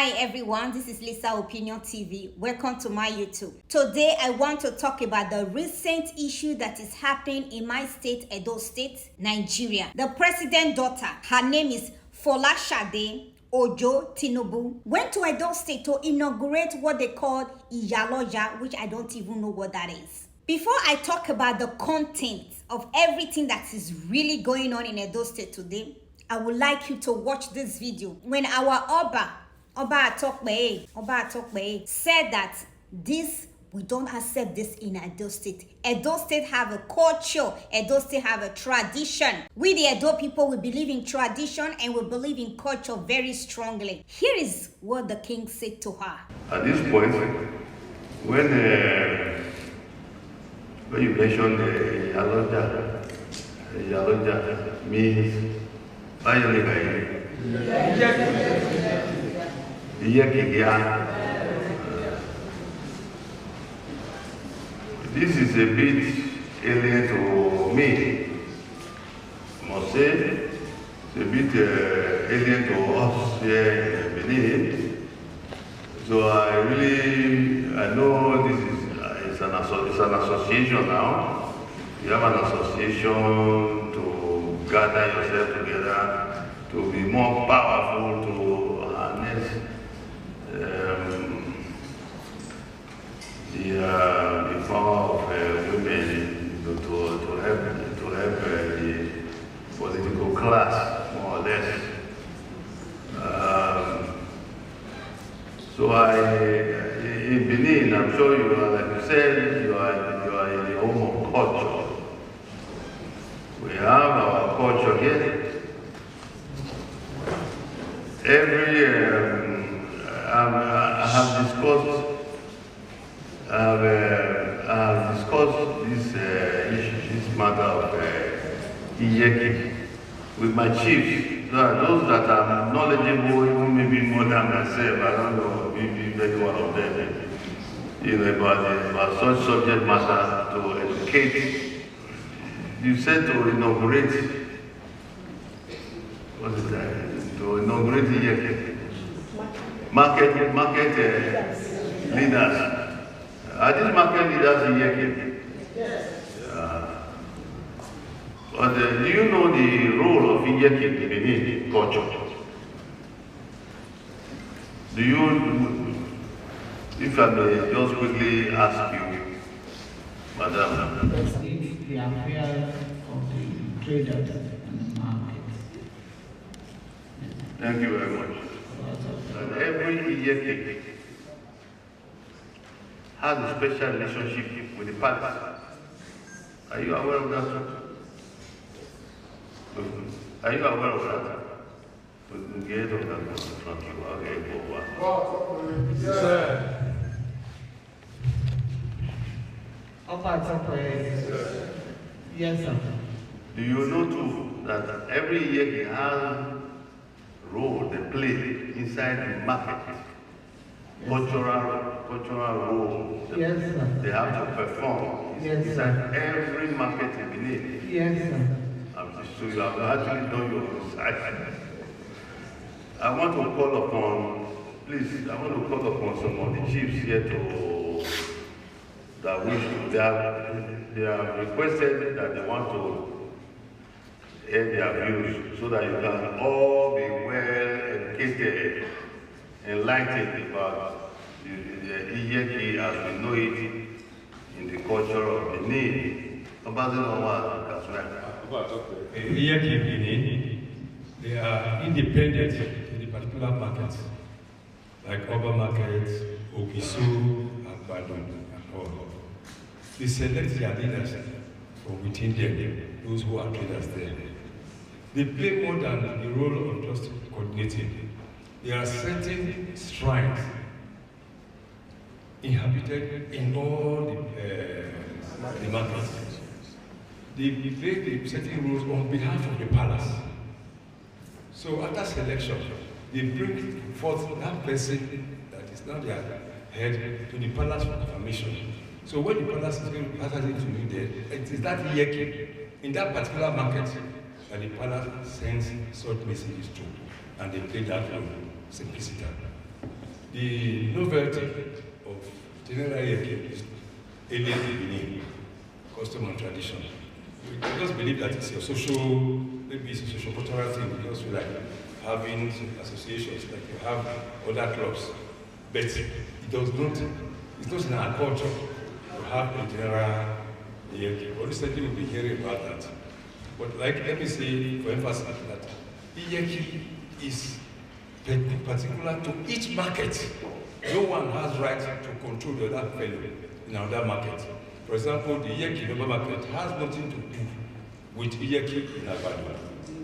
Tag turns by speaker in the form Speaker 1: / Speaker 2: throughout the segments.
Speaker 1: Hi everyone, this is Lisa Opinion TV. Welcome to my YouTube. Today I want to talk about the recent issue that is happening in my state, Edo State, Nigeria. The president's daughter, her name is Folashade Ojo Tinubu, went to Edo State to inaugurate what they call Iyaloja, which I don't even know what that is. Before I talk about the content of everything that is really going on in Edo State today, I would like you to watch this video when our Oba Atokbe said that we don't accept this in Edo State. Edo State have a culture. Edo State have a tradition. We the Edo people, we believe in tradition and we believe in culture very strongly. Here is what the king said to her.
Speaker 2: At this point, when you mentioned Iyaloja means this is a bit alien to me. I must say, it's a bit alien to us here in Benin. So I know this is it's an association now. You have an association to gather yourself together, to be more powerful, to harness the power of women to help the political class, more or less. So in Benin, I'm sure you are, like you said, you are in the home of culture. We have our culture here. I have discussed this matter of Iyeki with my chiefs. Those that are knowledgeable, even maybe more than myself. I don't know, maybe very one of them, about such subject matter to educate. You said to inaugurate. What is that? To inaugurate Iyeki. Market leaders. Are these market leaders Iyeki? Yes. But do you know the role of Iyeki in Benin culture? Do you, if I may just quickly ask you, Madam?
Speaker 3: The affair of the traders and the markets.
Speaker 2: Thank you very much. And every Iyeki has a special relationship with the palace. Are you aware of that? Are you aware of that? Get on that from you.
Speaker 4: Yes, sir.
Speaker 3: Yes, sir.
Speaker 2: Do you know too that every Iyeki has role they play inside the market? Cultural role
Speaker 3: Yes, sir.
Speaker 2: they have to perform inside every market in Benin.
Speaker 3: Yes, sir.
Speaker 2: So you have actually done your research. I want to call upon some of the chiefs here they have requested that they want to hear their views so that you can all be well educated, enlightened about the Iyeki as we know it in the culture of Benin.
Speaker 4: Iyeki in Benin, they are independent in the particular markets, like Oba markets, Ogisu, and Badun, and all. They select their leaders from within them, those who are traders there. They play more than the role of just coordinating. There are certain shrines inhabited in all the markets. They play the certain roles on behalf of the palace. So after selection, they bring forth that person that is now their head to the palace for confirmation. So when the palace is going to pass it to you there, it is that Iyeki in that particular market that the palace sends such messages to, and they play that role, simplicity. The novelty of general Iyeke is alien to Benin, custom and tradition. We just believe that it's a social, maybe it's a social cultural thing, because we like having associations, like you have other clubs. But it does not, it's not in our culture to have a general Iyeke. But recently we've been hearing about that. But like, let me say for emphasis that Iyeke is particular to each market. No one has right to control the other fellow in another market. For example, the Iyeke in Oba market has nothing to do with Iyeke in Agbado.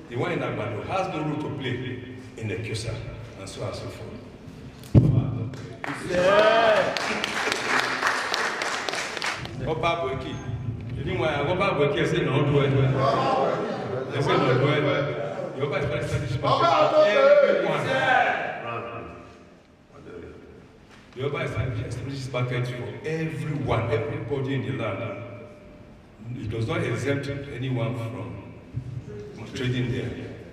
Speaker 4: The one in Agbado has no role to play in the Kyosa, and so on and so forth. Oba Boeki. Oba Boeki say no do it. They say no do it. Yoba is establishment for everyone. Yoba establishes market for everyone, everybody in the land. It does not exempt anyone from trading there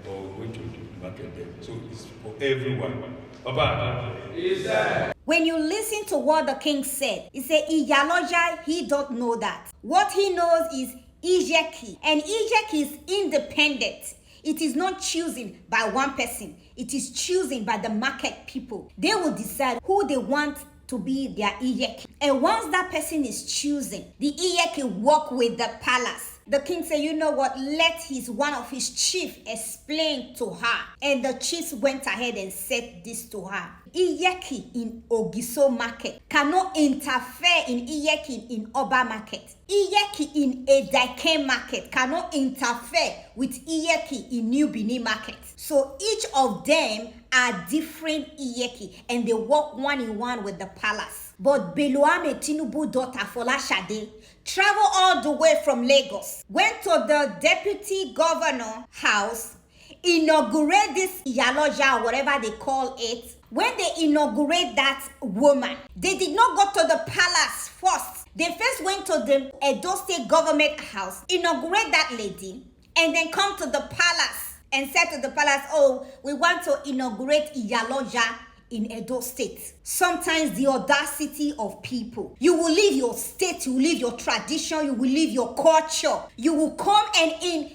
Speaker 4: or going to the market there. So it's for everyone. Baba.
Speaker 1: When you listen to what the king said, he said, Iyaloja, he don't know that. What he knows is Iyeke, and Iyeke is independent. It is not chosen by one person. It is chosen by the market people. They will decide who they want to be their Iyeke. And once that person is chosen, the Iyeke walk with the palace. The king said, you know what, let one of his chief explain to her. And the chiefs went ahead and said this to her. Iyeke in Ogiso market cannot interfere in Iyeke in Oba market. Iyeke in Edake market cannot interfere with Iyeke in New Benin market. So each of them are different Iyeke, and they work one in one with the palace. But Iyaloja Tinubu daughter Folashade traveled all the way from Lagos, went to the deputy governor house, inaugurate this Iyaloja or whatever they call it. When they inaugurate that woman, they did not go to the palace first. They first went to the Edo State government house, inaugurate that lady, and then come to the palace and said to the palace, oh, we want to inaugurate Iyaloja in Edo State. Sometimes the audacity of people. You will leave your state, you will leave your tradition, you will leave your culture. You will come and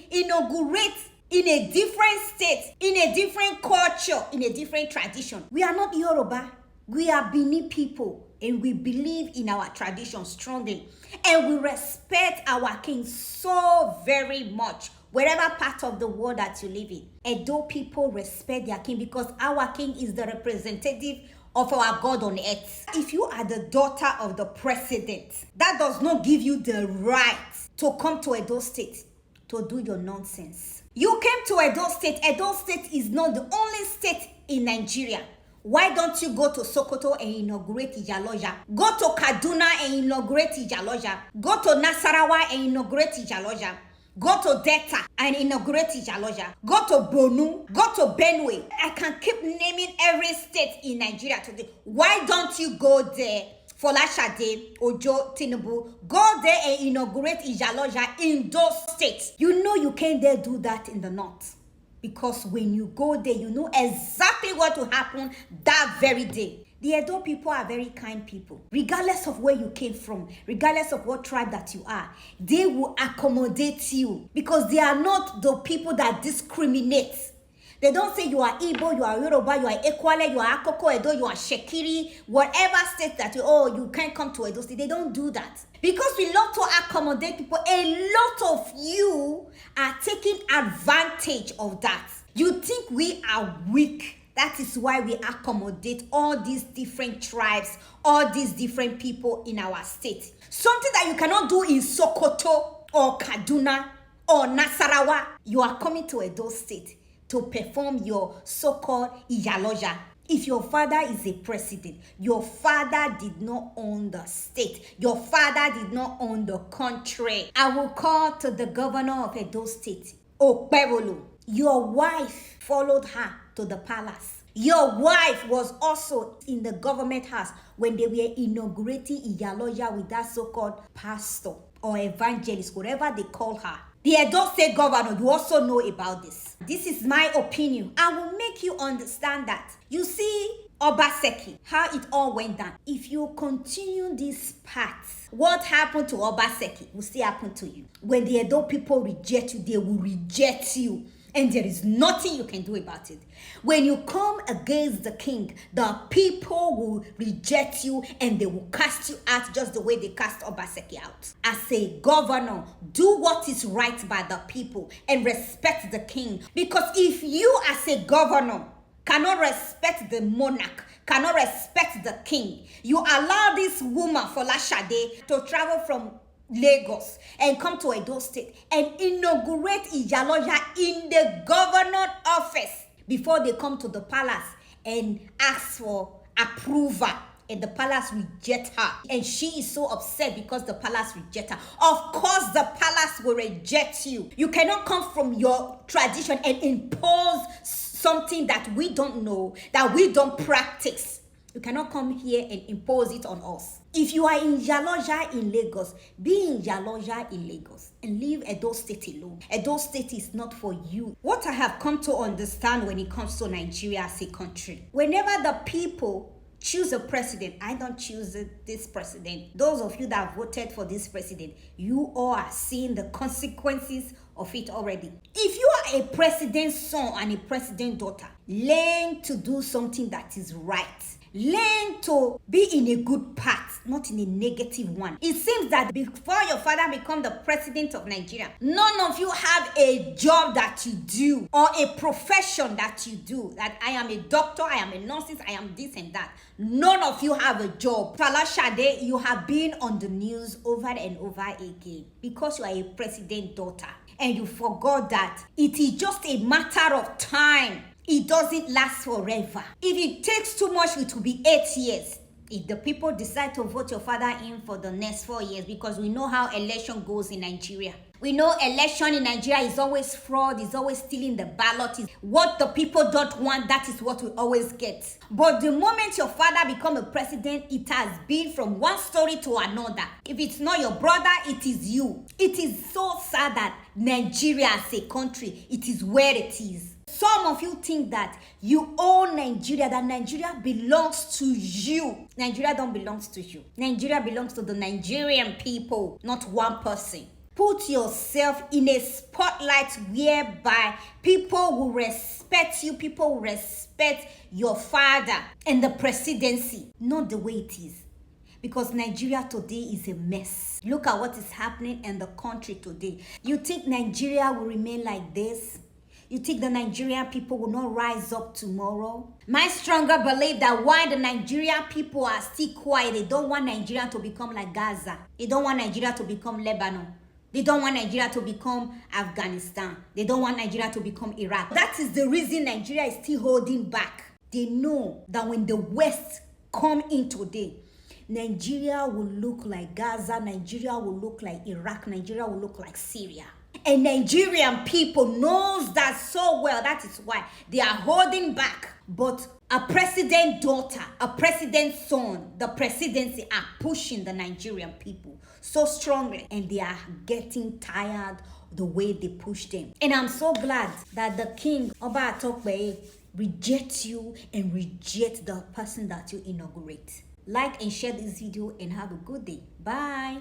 Speaker 1: inaugurate in a different state, in a different culture, in a different tradition. We are not Yoruba. We are Benin people, and we believe in our tradition strongly. And we respect our king so very much, wherever part of the world that you live in. Edo people respect their king because our king is the representative of our God on earth. If you are the daughter of the president, that does not give you the right to come to Edo State to do your nonsense. You came to Edo State. Edo State is not the only state in Nigeria. Why don't you go to Sokoto and inaugurate Iyaloja? Go to Kaduna and inaugurate Iyaloja. Go to Nasarawa and inaugurate Iyaloja. Go to Delta and inaugurate Iyaloja. Go to Bonu. Go to Benue. I can keep naming every state in Nigeria today. Why don't you go there? Folashade Ojo Tinubu, go there and inaugurate Iyaloja in those states. You know you can't dare do that in the north. Because when you go there, you know exactly what will happen that very day. The Edo people are very kind people. Regardless of where you came from, regardless of what tribe that you are, they will accommodate you. Because they are not the people that discriminate. They don't say you are Igbo, you are Yoruba, you are Ekwale, you are Akoko Edo, you are Shekiri, whatever state that you can't come to Edo State. They don't do that. Because we love to accommodate people, a lot of you are taking advantage of that. You think we are weak. That is why we accommodate all these different tribes, all these different people in our state. Something that you cannot do in Sokoto or Kaduna or Nasarawa, you are coming to Edo State to perform your so-called Iyaloja. If your father is a president, your father did not own the state. Your father did not own the country. I will call to the governor of Edo State, Okpebolo. Your wife followed her to the palace. Your wife was also in the government house when they were inaugurating Iyaloja with that so-called pastor or evangelist, whatever they call her. The Edo State governor, you also know about this. This is my opinion. I will make you understand that. You see, Obaseki, how it all went down. If you continue this path, what happened to Obaseki will still happen to you. When the Edo people reject you, they will reject you. And there is nothing you can do about it. When you come against the king, the people will reject you and they will cast you out just the way they cast Obaseki out. As a governor, do what is right by the people and respect the king. Because if you as a governor cannot respect the monarch, cannot respect the king, you allow this woman, Folashade, to travel from Lagos and come to Edo State and inaugurate Iyaloja in the governor office before they come to the palace and ask for approval. And the palace reject her. And she is so upset because the palace reject her. Of course, the palace will reject you. You cannot come from your tradition and impose something that we don't know, that we don't practice. You cannot come here and impose it on us. If you are in Iyaloja in Lagos, be in Iyaloja in Lagos and leave Edo State alone. Edo State is not for you. What I have come to understand when it comes to Nigeria as a country, whenever the people choose a president, I don't choose this president. Those of you that voted for this president, you all are seeing the consequences of it already. If you are a president's son and a president's daughter, learn to do something that is right. Learn to be in a good path, not in a negative one. It seems that before your father became the president of Nigeria, none of you have a job that you do or a profession that you do. That I am a doctor, I am a nurse, I am this and that. None of you have a job. Folashade, you have been on the news over and over again because you are a president's daughter. And you forgot that it is just a matter of time. It doesn't last forever. If it takes too much, it will be 8 years. If the people decide to vote your father in for the next 4 years, because we know how election goes in Nigeria. We know election in Nigeria is always fraud, is always stealing the ballot. Is what the people don't want, that is what we always get. But the moment your father become a president, it has been from one story to another. If it's not your brother, it is you. It is so sad that Nigeria as a country, it is where it is. Some of you think that you own Nigeria, that Nigeria belongs to you. Nigeria don't belong to you. Nigeria belongs to the Nigerian people, not one person. Put yourself in a spotlight whereby people will respect you, people will respect your father and the presidency, not the way it is. Because Nigeria today is a mess. Look at what is happening in the country today. You think Nigeria will remain like this? You think the Nigerian people will not rise up tomorrow? My stronger belief that why the Nigerian people are still quiet, they don't want Nigeria to become like Gaza. They don't want Nigeria to become Lebanon. They don't want Nigeria to become Afghanistan. They don't want Nigeria to become Iraq. That is the reason Nigeria is still holding back. They know that when the West come in today, Nigeria will look like Gaza, Nigeria will look like Iraq, Nigeria will look like Syria. And Nigerian people knows that so well. That is why they are holding back. But a president's daughter, a president's son, the presidency are pushing the Nigerian people so strongly. And they are getting tired the way they push them. And I'm so glad that the king, Oba Atokbe, rejects you and rejects the person that you inaugurate. Like and share this video and have a good day. Bye.